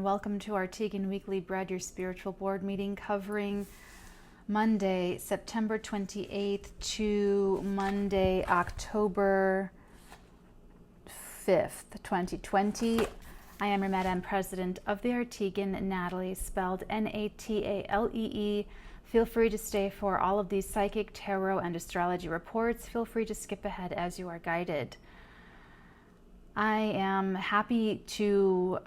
welcome to Arteagan Weekly Bread, your spiritual board meeting covering Monday, September 28th to Monday, October 5th, 2020. I am your Madam President of the Arteagan, Natalee, spelled Natalee. Feel free to stay for all of these psychic, tarot, and astrology reports. Feel free to skip ahead as you are guided. I am happy to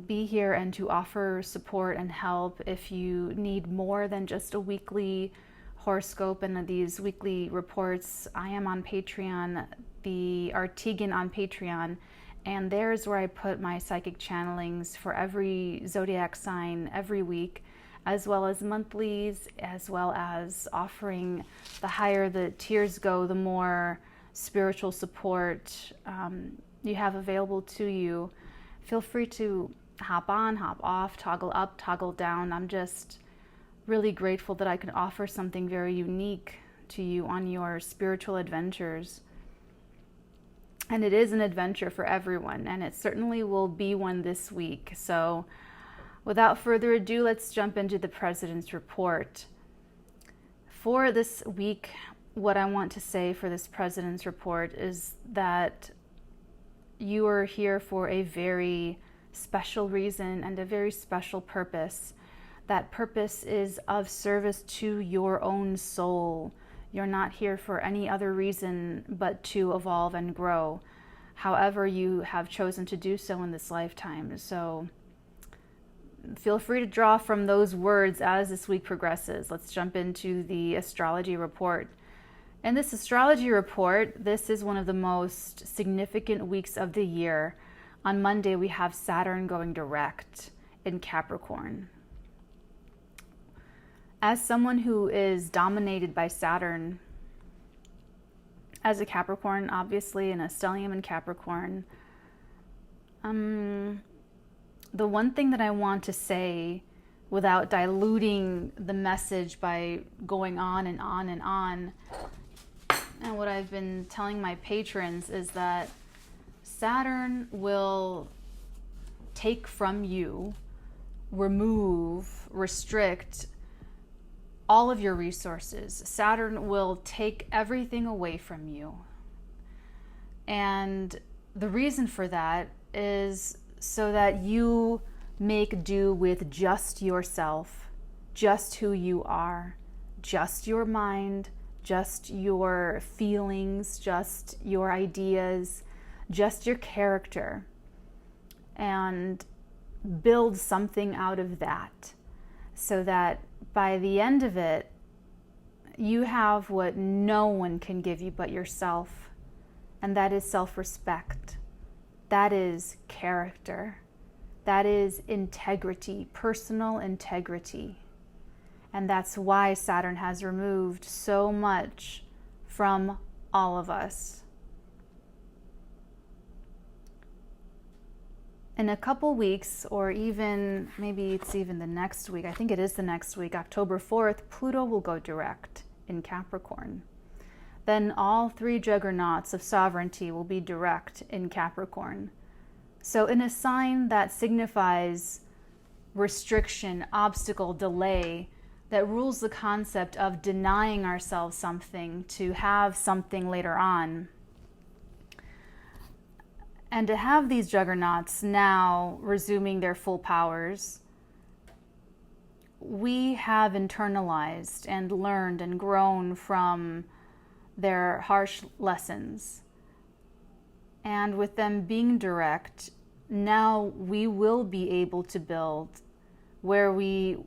be here and to offer support and help if you need more than just a weekly horoscope and these weekly reports. I am on Patreon, the Arteagan on Patreon, and there's where I put my psychic channelings for every zodiac sign every week, as well as monthlies, as well as offering the higher the tiers go, the more spiritual support you have available to you. Feel free to hop on, hop off, toggle up, toggle down. I'm just really grateful that I can offer something very unique to you on your spiritual adventures. And it is an adventure for everyone, and it certainly will be one this week. So without further ado, let's jump into the President's Report. For this week, what I want to say for this President's Report is that you are here for a very special reason and a very special purpose. That purpose is of service to your own soul. You're not here for any other reason but to evolve and grow, however you have chosen to do so in this lifetime. So feel free to draw from those words as this week progresses. Let's jump into the Astrology Report. In this astrology report, this is one of the most significant weeks of the year. On Monday, we have Saturn going direct in Capricorn. As someone who is dominated by Saturn, as a Capricorn, obviously, and a stellium in Capricorn, the one thing that I want to say without diluting the message by going on and on and on, and what I've been telling my patrons is that Saturn will take from you, remove, restrict all of your resources. Saturn will take everything away from you. And the reason for that is so that you make do with just yourself, just who you are, just your mind, just your feelings, just your ideas, just your character, and build something out of that so that by the end of it, you have what no one can give you but yourself, and that is self-respect. That is character. That is integrity, personal integrity. And that's why Saturn has removed so much from all of us. In a couple weeks, or even maybe it's even the next week, I think it is the next week, October 4th, Pluto will go direct in Capricorn. Then all three juggernauts of sovereignty will be direct in Capricorn. So in a sign that signifies restriction, obstacle, delay, that rules the concept of denying ourselves something to have something later on. And to have these juggernauts now resuming their full powers, we have internalized and learned and grown from their harsh lessons. And with them being direct, now we will be able to build where we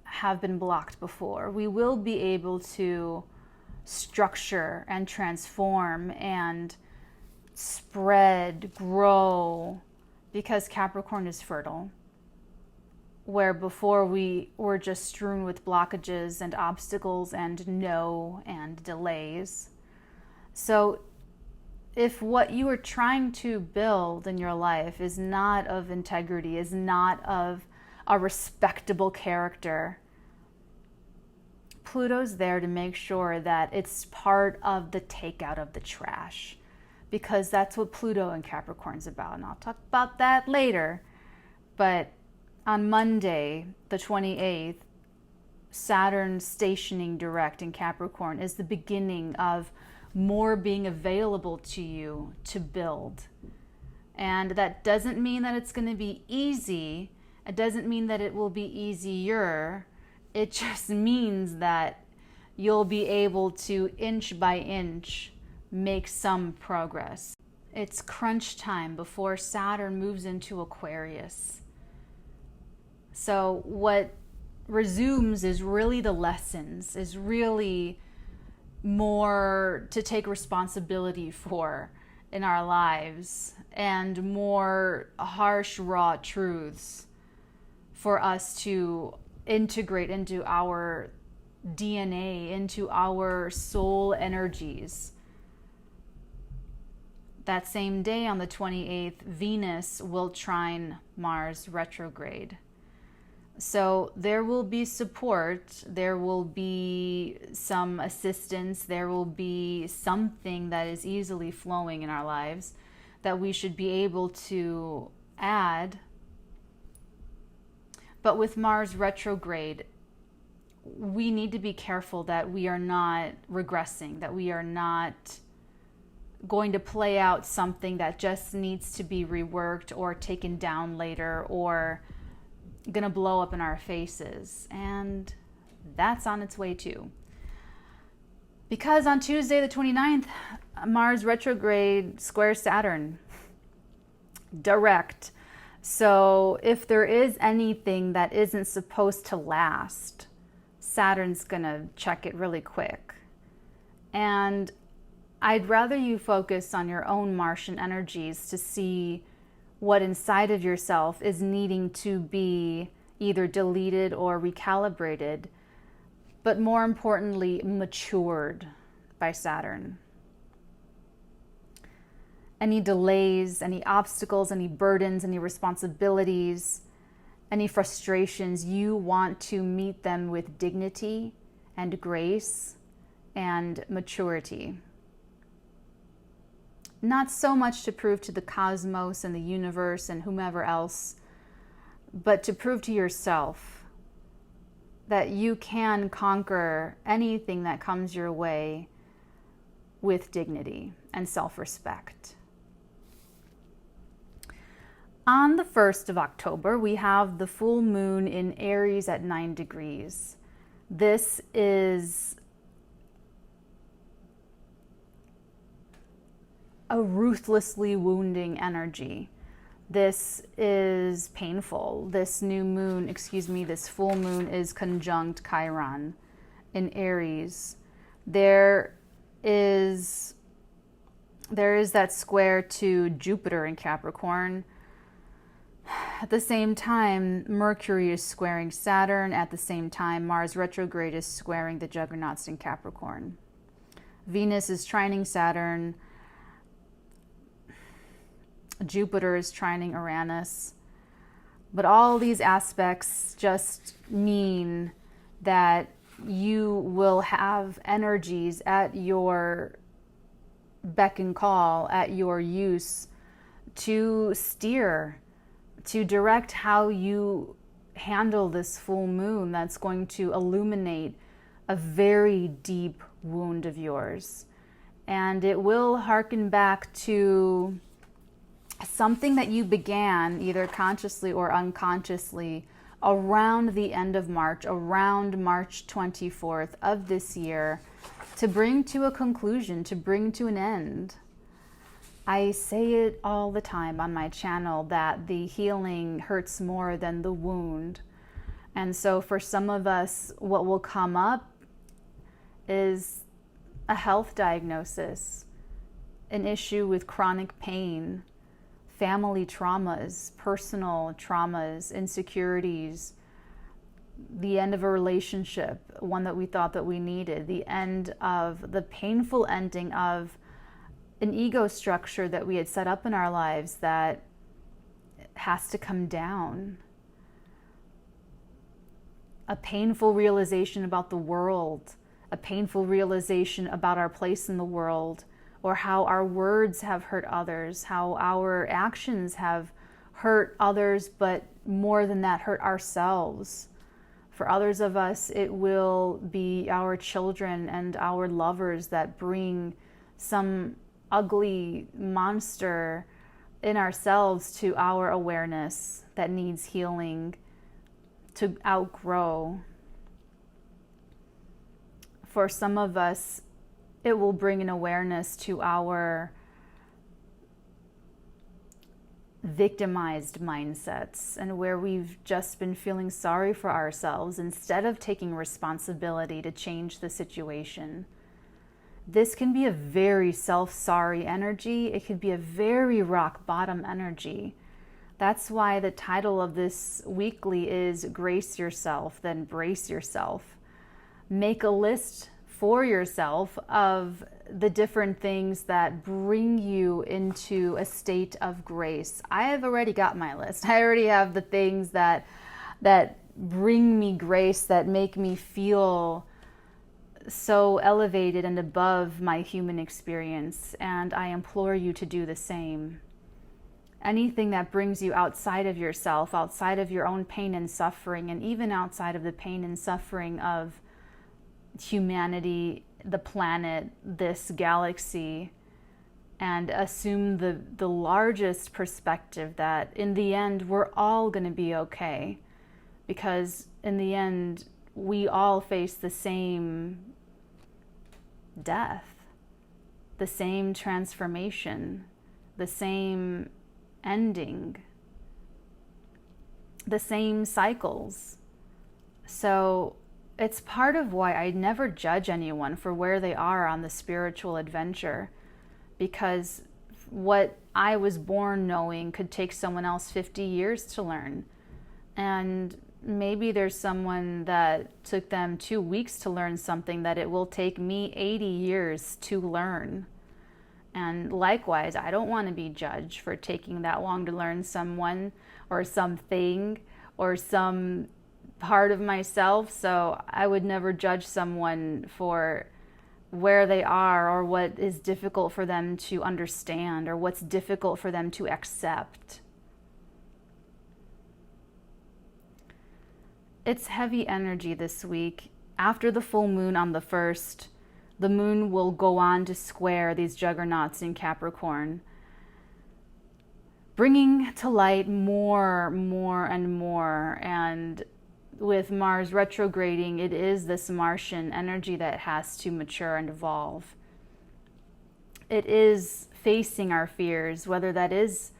have been blocked before. We will be able to structure and transform and spread, grow, because Capricorn is fertile. Where before we were just strewn with blockages and obstacles and no and delays. So if what you are trying to build in your life is not of integrity, is not of a respectable character, Pluto's there to make sure that it's part of the takeout of the trash, because that's what Pluto and Capricorn's about. And I'll talk about that later. But On Monday, the 28th, Saturn stationing direct in Capricorn is the beginning of more being available to you to build. And that doesn't mean that it's going to be easy. It doesn't mean that it will be easier. It just means that you'll be able to, inch by inch, make some progress. It's crunch time before Saturn moves into Aquarius. So what resumes is really the lessons, is really more to take responsibility for in our lives, and more harsh, raw truths for us to integrate into our DNA, into our soul energies. That same day, on the 28th, Venus will trine Mars retrograde. So there will be support, there will be some assistance, there will be something that is easily flowing in our lives that we should be able to add. But with Mars retrograde, we need to be careful that we are not regressing, that we are not going to play out something that just needs to be reworked or taken down later, or gonna blow up in our faces. And that's on its way too. Because on Tuesday the 29th, Mars retrograde squares Saturn direct. So if there is anything that isn't supposed to last, Saturn's gonna check it really quick. And I'd rather you focus on your own Martian energies to see what inside of yourself is needing to be either deleted or recalibrated, but more importantly, matured by Saturn. Any delays, any obstacles, any burdens, any responsibilities, any frustrations, you want to meet them with dignity and grace and maturity. Not so much to prove to the cosmos and the universe and whomever else, but to prove to yourself that you can conquer anything that comes your way with dignity and self-respect. On the 1st of October, we have the full moon in Aries at 9 degrees. This is a ruthlessly wounding energy. This is painful. This this full moon is conjunct Chiron in Aries. There is that square to Jupiter in Capricorn. At the same time, Mercury is squaring Saturn. At the same time, Mars retrograde is squaring the juggernauts in Capricorn. Venus is trining Saturn. Jupiter is trining Uranus. But all these aspects just mean that you will have energies at your beck and call, at your use, to steer, to direct how you handle this full moon that's going to illuminate a very deep wound of yours. And it will harken back to something that you began, either consciously or unconsciously, around the end of March, around March 24th of this year, to bring to a conclusion, to bring to an end. I say it all the time on my channel that the healing hurts more than the wound. And so for some of us, what will come up is a health diagnosis, an issue with chronic pain, family traumas, personal traumas, insecurities, the end of a relationship, one that we thought that we needed, the painful ending of an ego structure that we had set up in our lives that has to come down. A painful realization about the world, a painful realization about our place in the world, or how our words have hurt others, how our actions have hurt others, but more than that, hurt ourselves. For others of us, it will be our children and our lovers that bring some ugly monster in ourselves to our awareness that needs healing to outgrow. For some of us, it will bring an awareness to our victimized mindsets and where we've just been feeling sorry for ourselves instead of taking responsibility to change the situation. This can be a very self-sorry energy. It could be a very rock bottom energy. That's why the title of this weekly is Grace Yourself, then Brace Yourself. Make a list for yourself of the different things that bring you into a state of grace. I have already got my list. I already have the things that bring me grace, that make me feel so elevated and above my human experience, and I implore you to do the same. Anything that brings you outside of yourself, outside of your own pain and suffering, and even outside of the pain and suffering of humanity, the planet, this galaxy, and assume the largest perspective that in the end we're all going to be okay, because in the end we all face the same death, the same transformation, the same ending, the same cycles. So it's part of why I never judge anyone for where they are on the spiritual adventure, because what I was born knowing could take someone else 50 years to learn. And maybe there's someone that took them 2 weeks to learn something that it will take me 80 years to learn. And likewise, I don't want to be judged for taking that long to learn someone or something or some part of myself. So I would never judge someone for where they are or what is difficult for them to understand or what's difficult for them to accept. It's heavy energy this week. After the full moon on the 1st, the moon will go on to square these juggernauts in Capricorn, bringing to light more and more. And with Mars retrograding, it is this Martian energy that has to mature and evolve. It is facing our fears, whether that is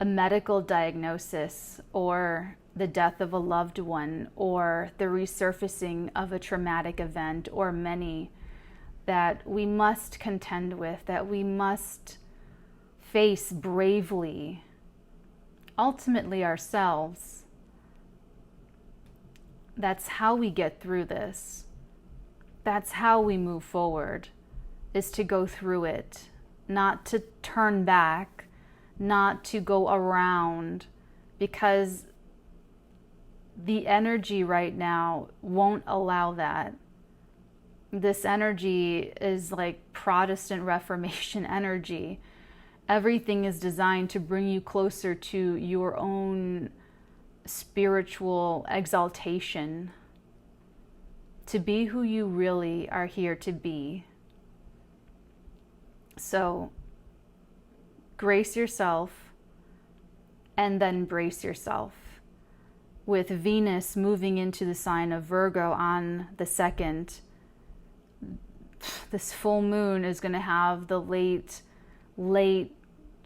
a medical diagnosis or the death of a loved one or the resurfacing of a traumatic event, or many that we must contend with, that we must face bravely, ultimately ourselves. That's how we get through this. That's how we move forward, is to go through it, not to turn back, not to go around, because the energy right now won't allow that. This energy is like Protestant Reformation energy. Everything is designed to bring you closer to your own spiritual exaltation, to be who you really are here to be. So grace yourself and then brace yourself. With Venus moving into the sign of Virgo on the 2nd, this full moon is going to have the late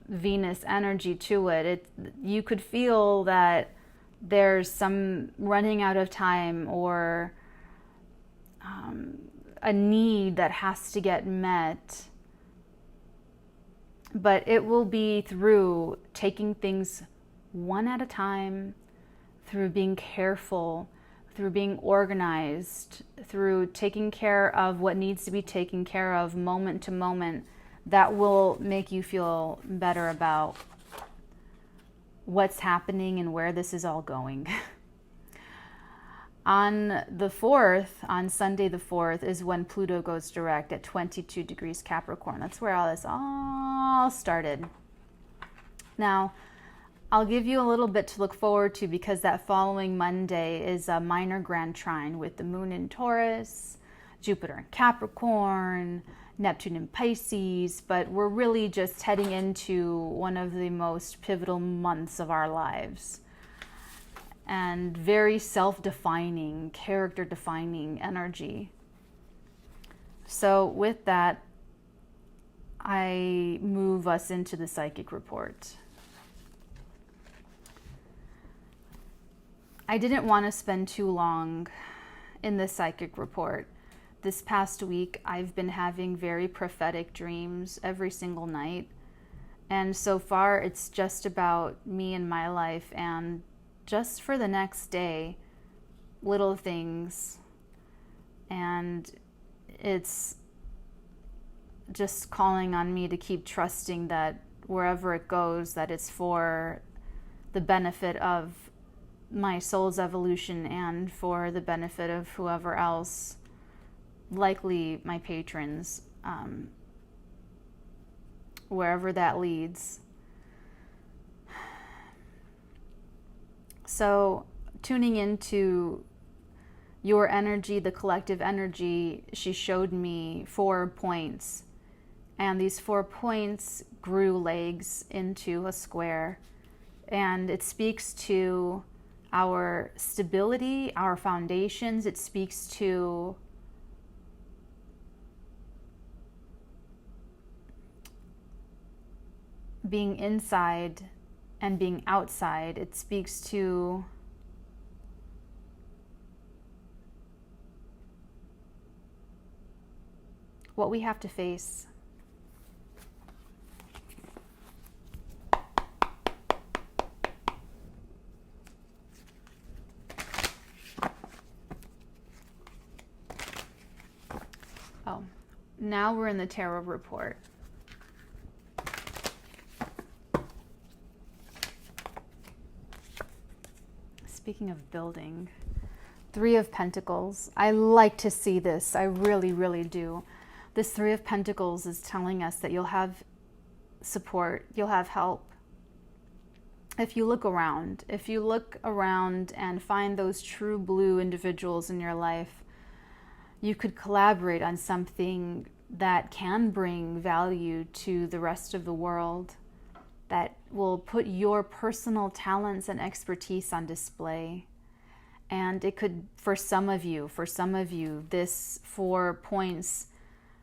Venus energy to it. You could feel that there's some running out of time or a need that has to get met. But it will be through taking things one at a time, through being careful, through being organized, through taking care of what needs to be taken care of moment to moment, that will make you feel better about what's happening and where this is all going. On the 4th, on Sunday the 4th, is when Pluto goes direct at 22 degrees Capricorn. That's where all this all started. Now, I'll give you a little bit to look forward to, because that following Monday is a minor grand trine with the moon in Taurus, Jupiter in Capricorn, Neptune in Pisces, but we're really just heading into one of the most pivotal months of our lives, and very self-defining, character-defining energy. So with that, I move us into the psychic report. I didn't want to spend too long in the psychic report. This past week, I've been having very prophetic dreams every single night. And so far, it's just about me and my life, and just for the next day, little things. And it's just calling on me to keep trusting that wherever it goes, that it's for the benefit of my soul's evolution and for the benefit of whoever else, likely my patrons, wherever that leads. So tuning into your energy, the collective energy, she showed me 4 points. And these 4 points grew legs into a square. And it speaks to our stability, our foundations. It speaks to being inside and being outside. It speaks to what we have to face. Oh, now we're in the tarot report. Speaking of building, 3 of Pentacles. I like to see this. I really, really do. This 3 of Pentacles is telling us that you'll have support, you'll have help. If you look around and find those true blue individuals in your life, you could collaborate on something that can bring value to the rest of the world, that will put your personal talents and expertise on display. And it could, for some of you, this 4 points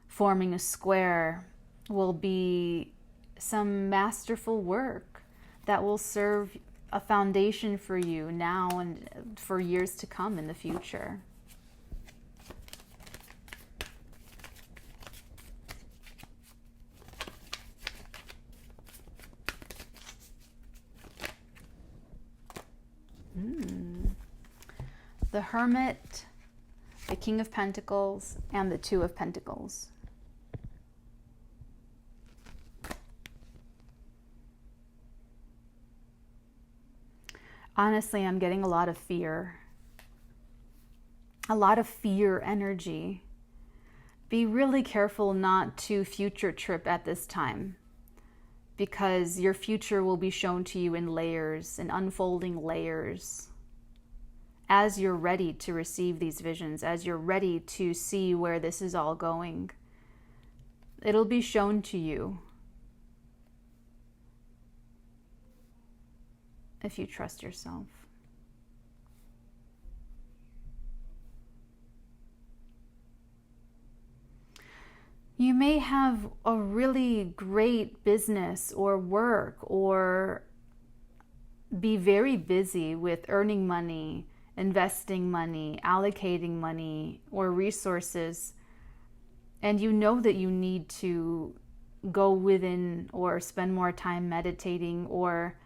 forming a square will be some masterful work that will serve a foundation for you now and for years to come in the future. The Hermit, the King of Pentacles, and the 2 of Pentacles. Honestly, I'm getting a lot of fear. A lot of fear energy. Be really careful not to future trip at this time, because your future will be shown to you in layers, in unfolding layers. As you're ready to receive these visions, as you're ready to see where this is all going, it'll be shown to you if you trust yourself. You may have a really great business or work, or be very busy with earning money, investing money, allocating money or resources, and you know that you need to go within or spend more time meditating or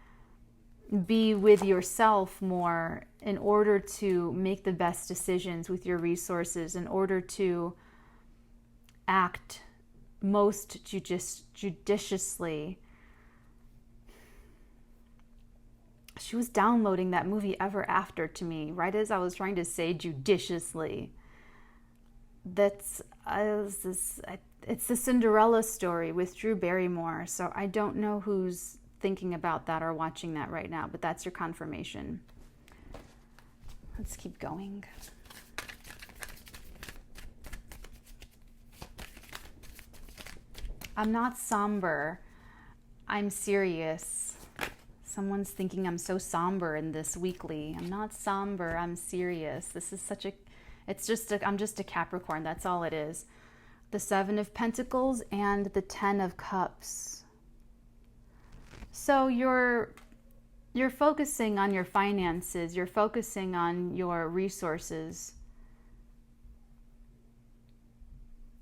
be with yourself more in order to make the best decisions with your resources, in order to act most judiciously. She was downloading that movie Ever After to me right as I was trying to say judiciously. It's the Cinderella story with Drew Barrymore, so I don't know whose thinking about that or watching that right now, but that's your confirmation. Let's keep going. I'm not somber. I'm serious. Someone's thinking I'm so somber in this weekly. I'm not somber. I'm serious. This is such a, I'm just a Capricorn. That's all it is. The Seven of Pentacles and the Ten of Cups. So you're focusing on your finances. You're focusing on your resources.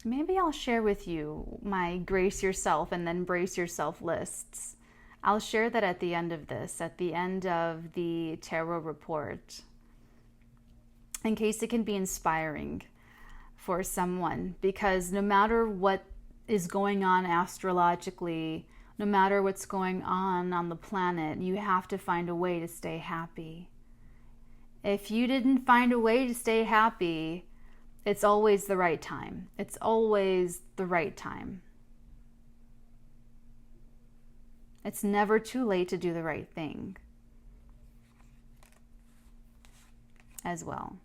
Maybe I'll share with you my Grace Yourself and then Brace Yourself lists. I'll share that at the end of this, at the end of the tarot report, in case it can be inspiring for someone. Because no matter what is going on astrologically, no matter what's going on the planet, you have to find a way to stay happy. If you didn't find a way to stay happy, it's always the right time. It's always the right time. It's never too late to do the right thing as well.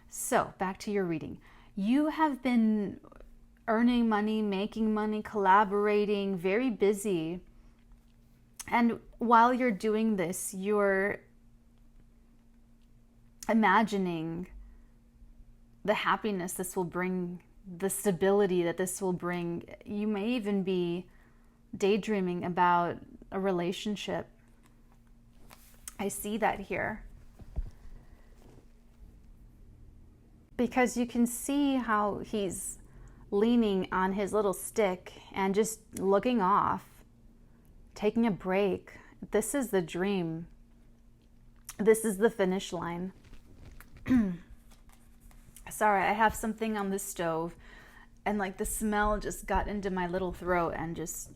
So, back to your reading. You have been earning money, making money, collaborating, very busy. And while you're doing this, you're imagining the happiness this will bring, the stability that this will bring. You may even be daydreaming about a relationship. I see that here. Because you can see how he's leaning on his little stick and just looking off, taking a break. This is the dream. This is the finish line. Sorry, I have something on the stove and like the smell just got into my little throat and just,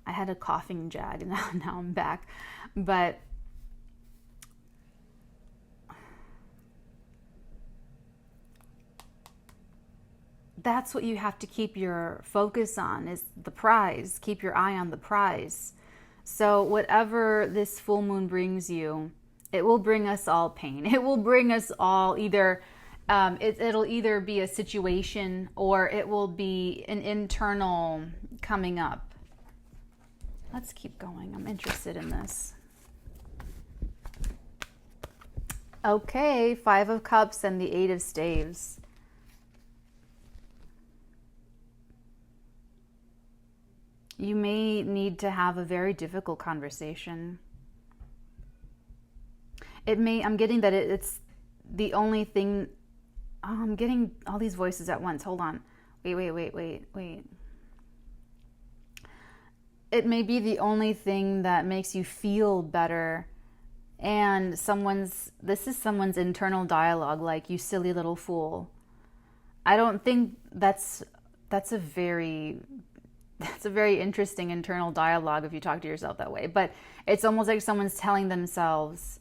I had a coughing jag and now I'm back. But that's what you have to keep your focus on, is the prize. Keep your eye on the prize. So whatever this full moon brings you, it will bring us all pain. It will bring us all either, it'll either be a situation or it will be an internal coming up. Let's keep going. I'm interested in this. Okay, Five of Cups and the Eight of Staves. You may need to have a very difficult conversation. I'm getting that it's the only thing. Oh, I'm getting all these voices at once. Hold on. Wait. It may be the only thing that makes you feel better. And this is someone's internal dialogue, like, you silly little fool. I don't think that's a very interesting internal dialogue if you talk to yourself that way. But it's almost like someone's telling themselves,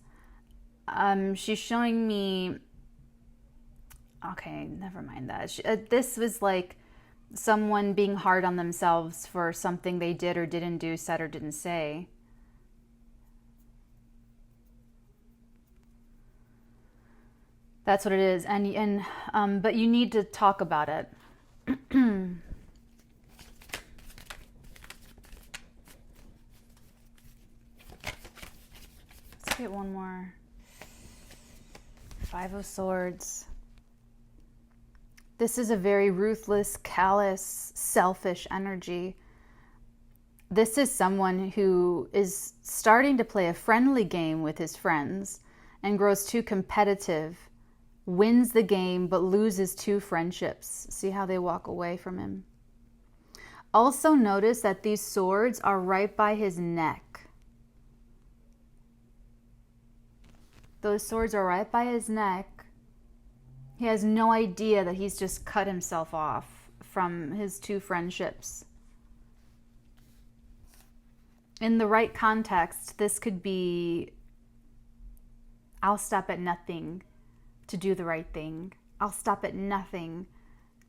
she's showing me, okay, never mind that. This was like someone being hard on themselves for something they did or didn't do, said or didn't say. That's what it is. But you need to talk about it. Let's get one more. Five of Swords. This is a very ruthless, callous, selfish energy. This is someone who is starting to play a friendly game with his friends and grows too competitive, wins the game but loses two friendships. See how they walk away from him. Also notice that these swords are right by his neck. Those swords are right by his neck. He has no idea that he's just cut himself off from his two friendships. In the right context, this could be, I'll stop at nothing to do the right thing. I'll stop at nothing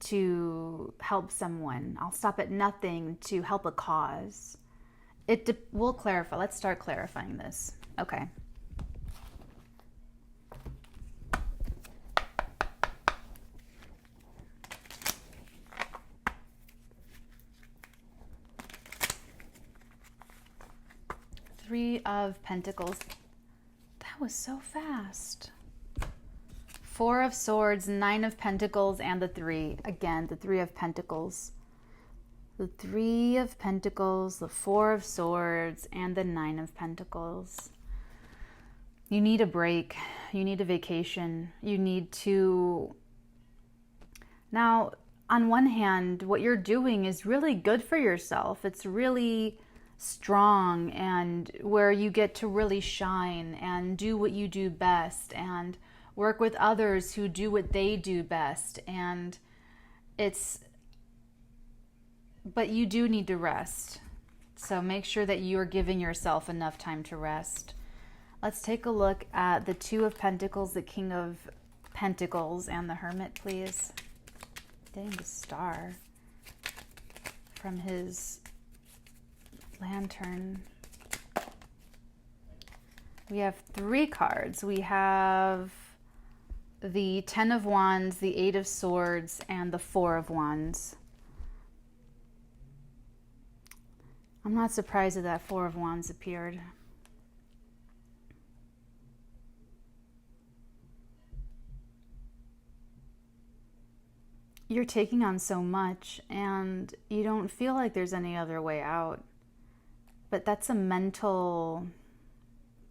to help someone. I'll stop at nothing to help a cause. We'll clarify. Let's start clarifying this. Okay. Three of Pentacles. That was so fast. Four of Swords, Nine of Pentacles, and the Three. Again, the Three of Pentacles. The Three of Pentacles, the Four of Swords, and the Nine of Pentacles. You need a break. You need a vacation. You need to... Now, on one hand, what you're doing is really good for yourself. It's really strong, and where you get to really shine and do what you do best and work with others who do what they do best. And but you do need to rest. So make sure that you are giving yourself enough time to rest. Let's take a look at the Two of Pentacles, the King of Pentacles, and the Hermit, please. Getting the Star from his Lantern. We have three cards. We have the Ten of Wands, the Eight of Swords, and the Four of Wands. I'm not surprised that Four of Wands appeared. You're taking on so much and you don't feel like there's any other way out. But that's a mental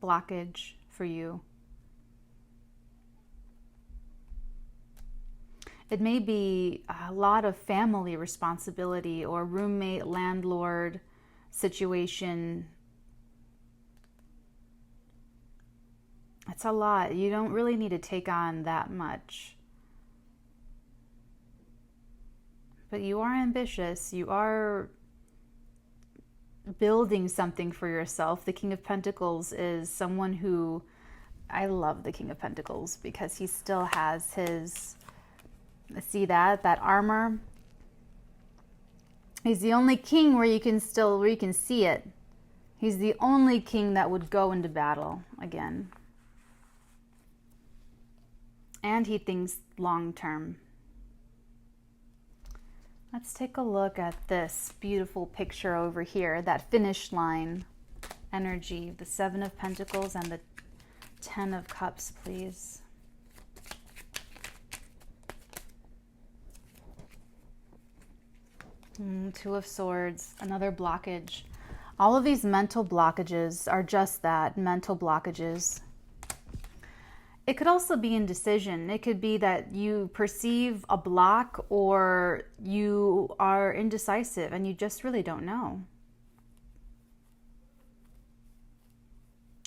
blockage for you. It may be a lot of family responsibility or roommate, landlord situation. It's a lot. You don't really need to take on that much. But you are ambitious. You are building something for yourself. The King of Pentacles is someone who, I love the King of Pentacles because he still has his, see that armor. He's the only king where you can see it. He's the only king that would go into battle again. And he thinks long term. Let's take a look at this beautiful picture over here, that finish line energy, the Seven of Pentacles and the Ten of Cups, please. Two of Swords, another blockage. All of these mental blockages are just that, mental blockages. It could also be indecision. It could be that you perceive a block or you are indecisive and you just really don't know.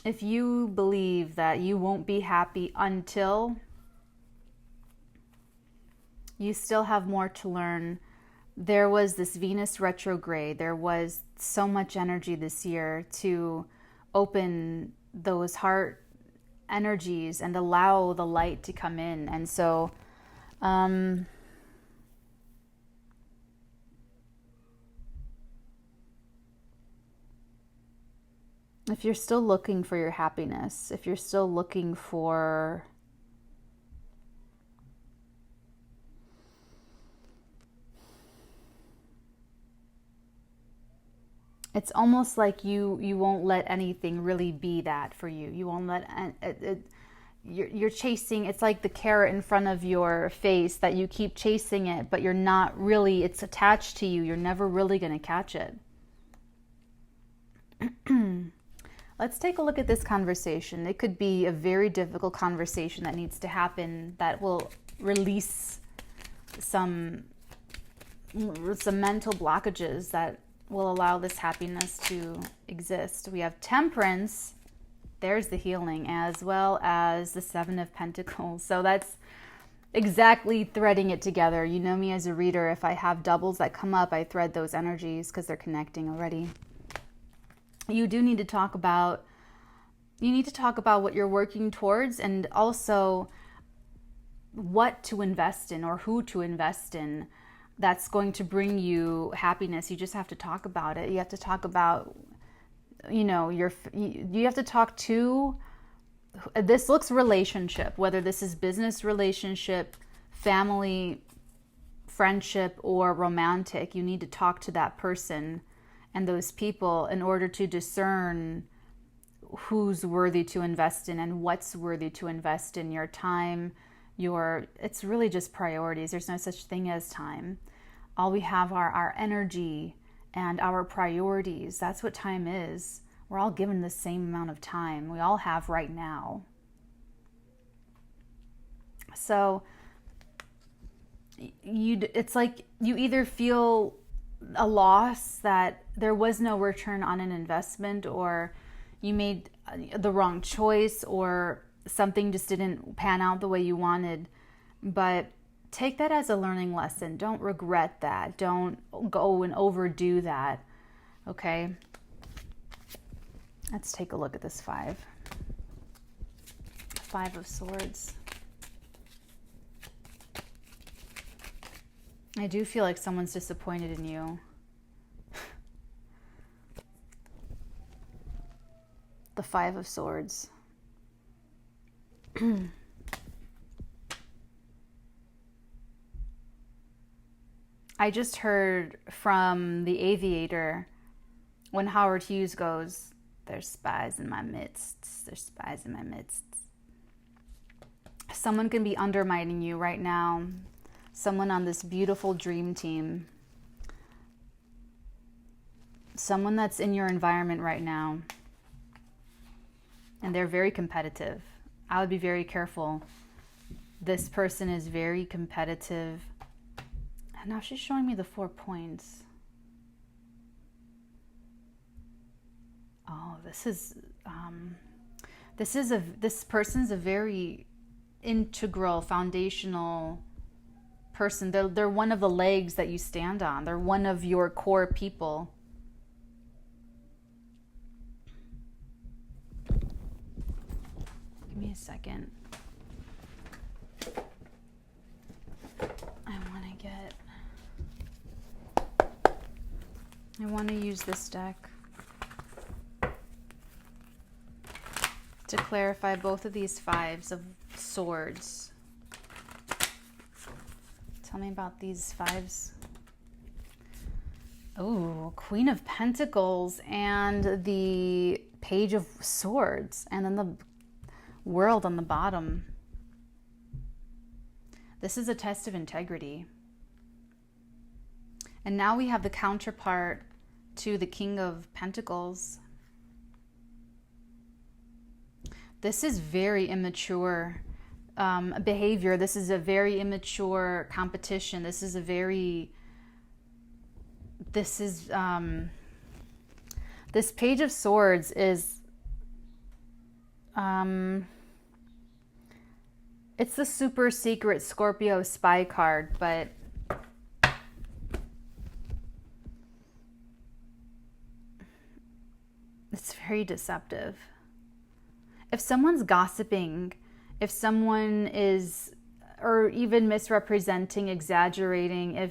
If you believe that you won't be happy until, you still have more to learn. There was this Venus retrograde. There was so much energy this year to open those heart energies and allow the light to come in. And so if you're still looking for your happiness, if you're still looking for it's almost like you won't let anything really be that for you. You won't let you're chasing. It's like the carrot in front of your face that you keep chasing it, but you're not really. It's attached to you. You're never really going to catch it. Let's take a look at this conversation. It could be a very difficult conversation that needs to happen that will release some mental blockages that will allow this happiness to exist. We have Temperance. There's the healing, as well as the Seven of Pentacles. So that's exactly threading it together. You know me as a reader. If I have doubles that come up, I thread those energies because they're connecting already. You do need to talk about, what you're working towards, and also what to invest in or who to invest in that's going to bring you happiness. You just have to talk about it. You have to talk about, you know, you have to talk to, this looks relationship, whether this is business relationship, family, friendship, or romantic. You need to talk to that person and those people in order to discern who's worthy to invest in and what's worthy to invest in. Your time, it's really just priorities. There's no such thing as time. All we have are our energy and our priorities. That's what time is. We're all given the same amount of time. We all have right now. So it's like you either feel a loss that there was no return on an investment, or you made the wrong choice, or something just didn't pan out the way you wanted. But take that as a learning lesson. Don't regret that. Don't go and overdo that. Okay? Let's take a look at this 5. 5 of Swords. I do feel like someone's disappointed in you. The 5 of Swords. I just heard from The Aviator when Howard Hughes goes, "There's spies in my midst. There's spies in my midst." Someone can be undermining you right now. Someone on this beautiful dream team. Someone that's in your environment right now. And they're very competitive. I would be very careful. This person is very competitive. And now she's showing me the 4 points. Oh, this person's a very integral, foundational person. They're one of the legs that you stand on. They're one of your core people. Give me a second. I want to use this deck to clarify both of these 5s of Swords. Tell me about these 5s. Oh, Queen of Pentacles and the Page of Swords, and then the World on the bottom. This is a test of integrity. And now we have the counterpart to the King of Pentacles. This is very immature behavior. This is a very immature competition. This Page of Swords is, it's the super secret Scorpio spy card, but it's very deceptive. If someone's gossiping, if someone is, or even misrepresenting, exaggerating,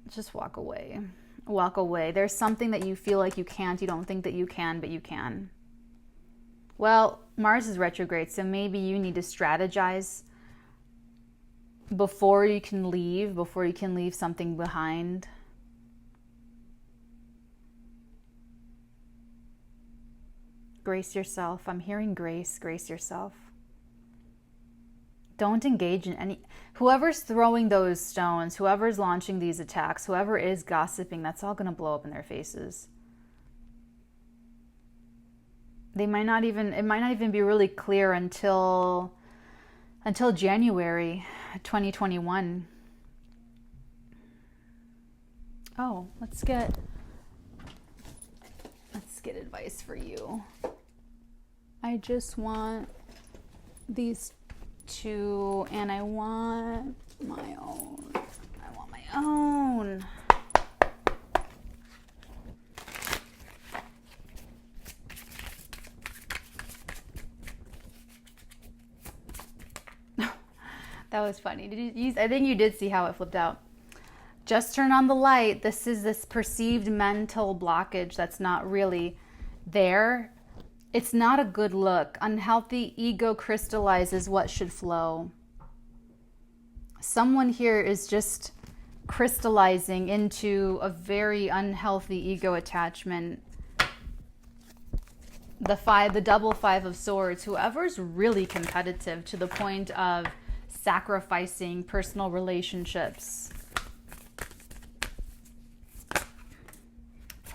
just walk away. Walk away. There's something that you feel like you can't, you don't think that you can, but you can. Well, Mars is retrograde, so maybe you need to strategize before you can leave something behind. Grace yourself. I'm hearing grace. Grace yourself. Don't engage in any... Whoever's throwing those stones, whoever's launching these attacks, whoever is gossiping, that's all going to blow up in their faces. It might not even be really clear until January 2021. Oh, let's get advice for you. I just want these 2, and I want my own. I want my own. That was funny. I think you did see how it flipped out. Just turn on the light. This is this perceived mental blockage that's not really there. It's not a good look. Unhealthy ego crystallizes what should flow. Someone here is just crystallizing into a very unhealthy ego attachment. The double five of swords, whoever's really competitive to the point of sacrificing personal relationships.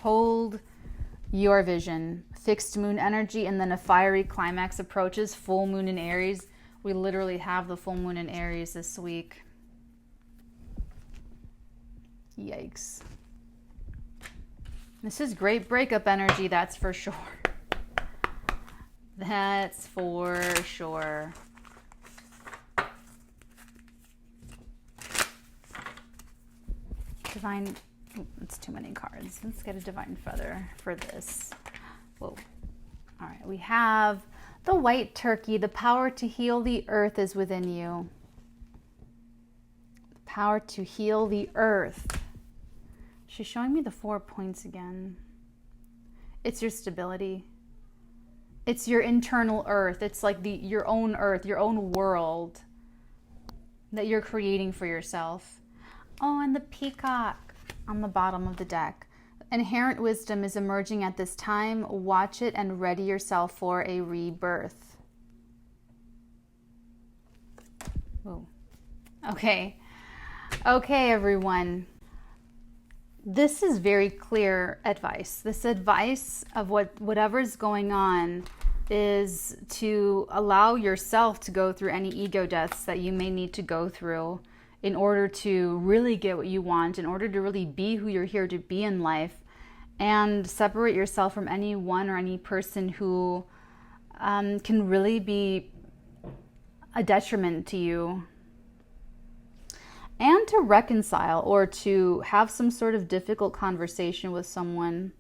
Hold your vision. Fixed moon energy, and then a fiery climax approaches. Full moon in Aries. We literally have the full moon in Aries this week. Yikes. This is great breakup energy, that's for sure. That's for sure. Divine, it's too many cards. Let's get a divine feather for this. Whoa. All right, we have the white turkey. The power to heal the earth is within you. The power to heal the earth. She's showing me the 4 points again. It's your stability. It's your internal earth. It's like your own earth, your own world that you're creating for yourself. Oh, and the peacock on the bottom of the deck. Inherent wisdom is emerging at this time. Watch it and ready yourself for a rebirth. Whoa. Okay. Okay, everyone. This is very clear advice. This advice of whatever's going on is to allow yourself to go through any ego deaths that you may need to go through in order to really get what you want, in order to really be who you're here to be in life, and separate yourself from anyone or any person who can really be a detriment to you. And to reconcile or to have some sort of difficult conversation with someone.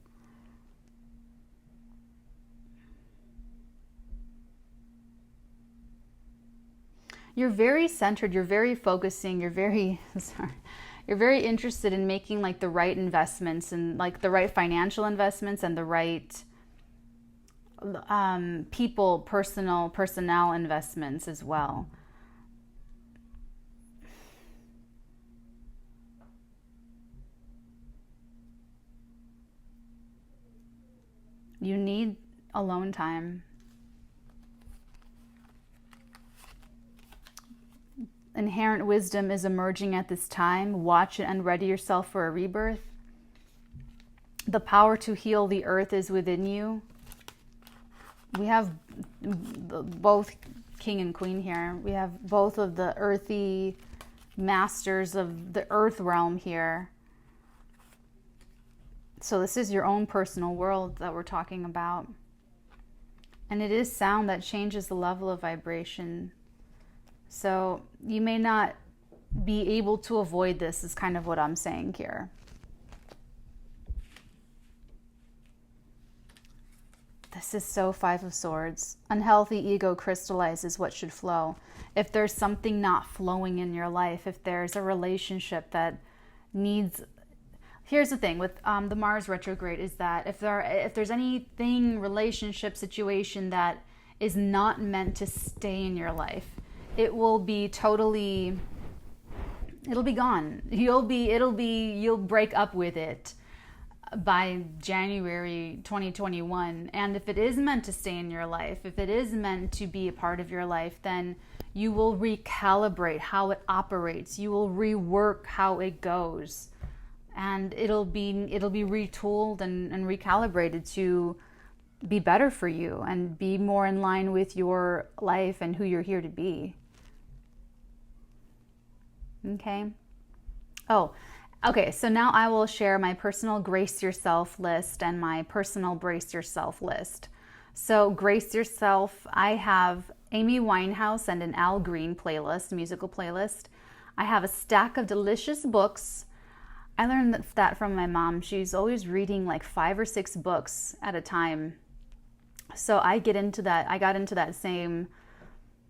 You're very centered, you're very focusing, you're very interested in making like the right investments and like the right financial investments and the right personnel investments as well. You need alone time. Inherent wisdom is emerging at this time. Watch it and ready yourself for a rebirth. The power to heal the earth is within you. We have both king and queen here. We have both of the earthy masters of the earth realm here. So this is your own personal world that we're talking about. And it is sound that changes the level of vibration. So you may not be able to avoid this, is kind of what I'm saying here. This is so 5 of Swords. Unhealthy ego crystallizes what should flow. If there's something not flowing in your life, if there's a relationship that needs... Here's the thing with the Mars retrograde is that if there's anything, relationship, situation that is not meant to stay in your life, it will be totally, it'll be gone. You'll break up with it by January 2021. And if it is meant to stay in your life, if it is meant to be a part of your life, then you will recalibrate how it operates. You will rework how it goes. And it'll be retooled and recalibrated to be better for you and be more in line with your life and who you're here to be. Okay. Oh, okay. So now I will share my personal Grace Yourself list and my personal Brace Yourself list. So Grace Yourself, I have Amy Winehouse and an Al Green playlist, musical playlist. I have a stack of delicious books. I learned that from my mom. She's always reading like 5 or 6 books at a time. So I got into that same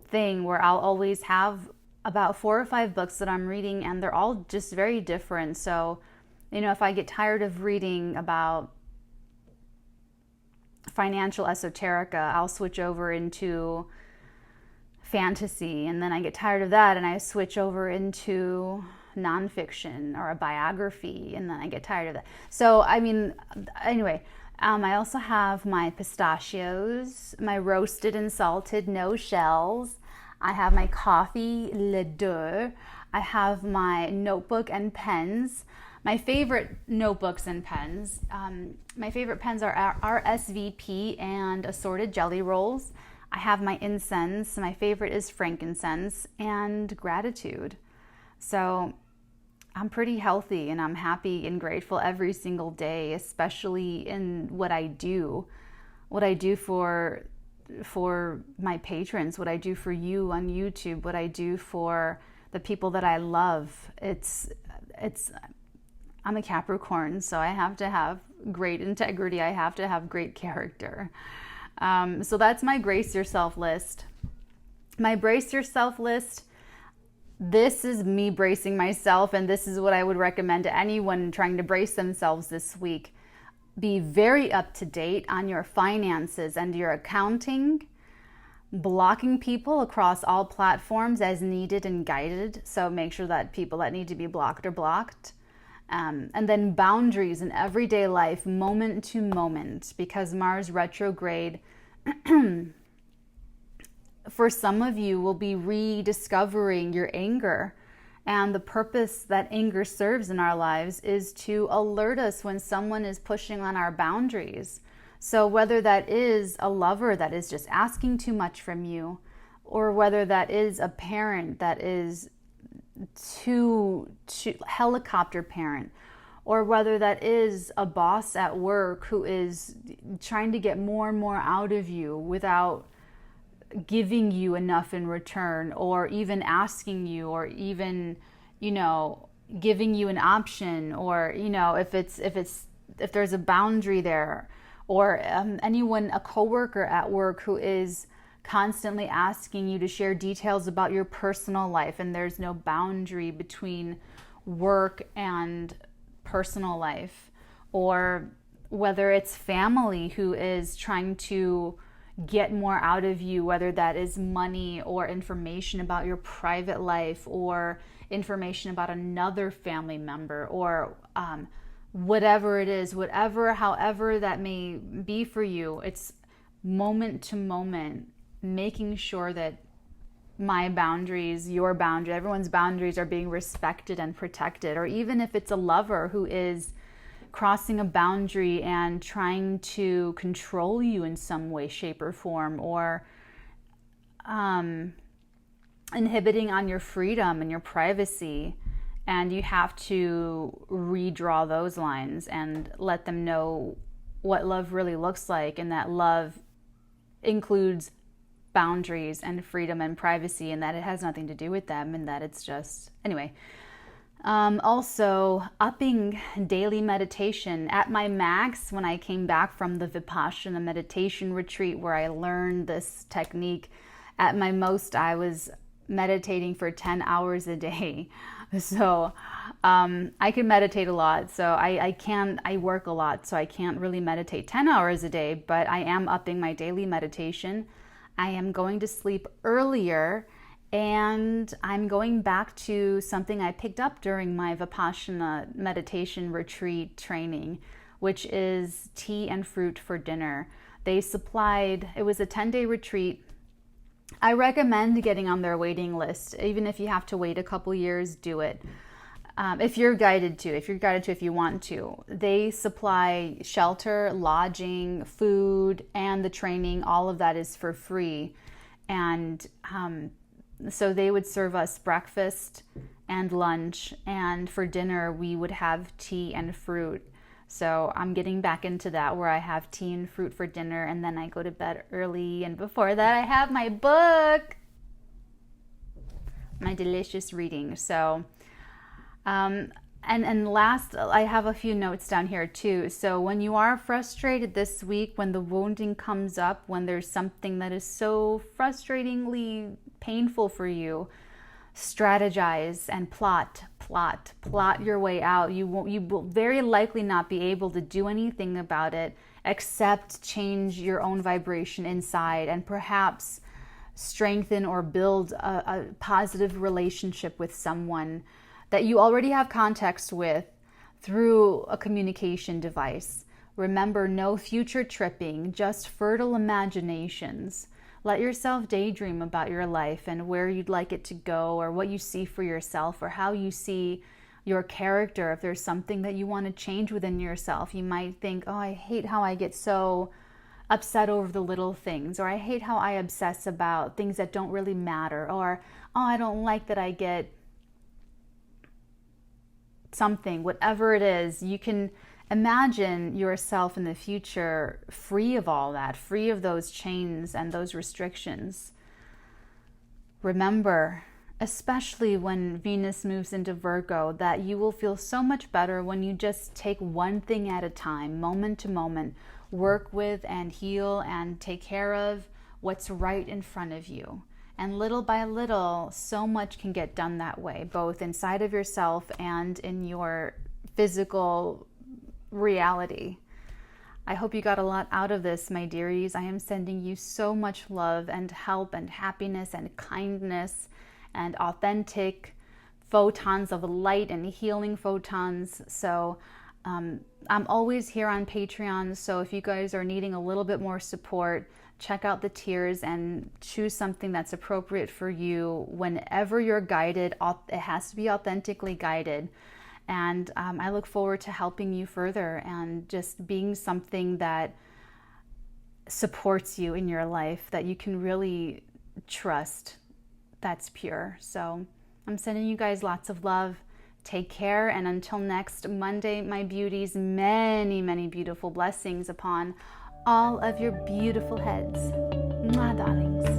thing where I'll always have about 4 or 5 books that I'm reading, and they're all just very different. So, if I get tired of reading about financial esoterica, I'll switch over into fantasy, and then I get tired of that and I switch over into nonfiction or a biography, and then I get tired of that. So, anyway, I also have my pistachios, my roasted and salted, no shells. I have my coffee, le deux. I have my notebook and pens. My favorite notebooks and pens. My favorite pens are RSVP and assorted jelly rolls. I have my incense. My favorite is frankincense and gratitude. So I'm pretty healthy and I'm happy and grateful every single day, especially in what I do for my patrons, what I do for you on YouTube, what I do for the people that I love. I'm a Capricorn, so I have to have great integrity. I have to have great character. So that's my Brace Yourself list. My Brace Yourself list, this is me bracing myself, and this is what I would recommend to anyone trying to brace themselves this week. Be very up to date on your finances and your accounting, blocking people across all platforms as needed and guided. So make sure that people that need to be blocked are blocked. And then boundaries in everyday life, moment to moment, because Mars retrograde for some of you will be rediscovering your anger. And the purpose that anger serves in our lives is to alert us when someone is pushing on our boundaries. So whether that is a lover that is just asking too much from you, or whether that is a parent that is too helicopter parent, or whether that is a boss at work who is trying to get more and more out of you without giving you enough in return, or even asking you, or even, giving you an option, or, if there's a boundary there, or a coworker at work who is constantly asking you to share details about your personal life, and there's no boundary between work and personal life, or whether it's family who is trying to get more out of you, whether that is money or information about your private life, or information about another family member, or whatever it is, however that may be for you. It's moment to moment, making sure that my boundaries, your boundary, everyone's boundaries are being respected and protected. Or even if it's a lover who is crossing a boundary and trying to control you in some way, shape, or form, or inhibiting on your freedom and your privacy, and you have to redraw those lines and let them know what love really looks like, and that love includes boundaries and freedom and privacy, and that it has nothing to do with them, and that it's just, anyway. Also, upping daily meditation. At my max, when I came back from the Vipassana meditation retreat where I learned this technique, at my most I was meditating for 10 hours a day. So I can meditate a lot. So I work a lot, so I can't really meditate 10 hours a day, but I am upping my daily meditation. I am going to sleep earlier, and I'm going back to something I picked up during my Vipassana meditation retreat training, which is tea and fruit for dinner. They supplied, it was a 10-day retreat. I recommend getting on their waiting list. Even if you have to wait a couple years, do it. If you're guided to, if you want to. They supply shelter, lodging, food, and the training. All of that is for free. And so they would serve us breakfast and lunch, and for dinner we would have tea and fruit. So I'm getting back into that, where I have tea and fruit for dinner, and then I go to bed early, and before that I have my book, my delicious reading. So and last, I have a few notes down here too. So when you are frustrated this week, when the wounding comes up, when there's something that is so frustratingly painful for you, strategize and plot your way out. You will very likely not be able to do anything about it except change your own vibration inside and perhaps strengthen or build a positive relationship with someone that you already have context with through a communication device. Remember, no future tripping, just fertile imaginations. Let yourself daydream about your life and where you'd like it to go, or what you see for yourself, or how you see your character. If there's something that you want to change within yourself, you might think, oh, I hate how I get so upset over the little things, or I hate how I obsess about things that don't really matter, or oh, I don't like that I get something. Whatever it is, you can imagine yourself in the future free of all that, free of those chains and those restrictions. Remember, especially when Venus moves into Virgo, that you will feel so much better when you just take one thing at a time, moment to moment, work with and heal and take care of what's right in front of you. And little by little, so much can get done that way, both inside of yourself and in your physical reality. I hope you got a lot out of this, my dearies. I am sending you so much love and help and happiness and kindness and authentic photons of light and healing photons. So I'm always here on Patreon. So if you guys are needing a little bit more support, check out the tiers and choose something that's appropriate for you. Whenever you're guided, it has to be authentically guided. And I look forward to helping you further and just being something that supports you in your life, that you can really trust, that's pure. So I'm sending you guys lots of love. Take care, and until next Monday, my beauties, many, many beautiful blessings upon all of your beautiful heads. Mwah, darlings.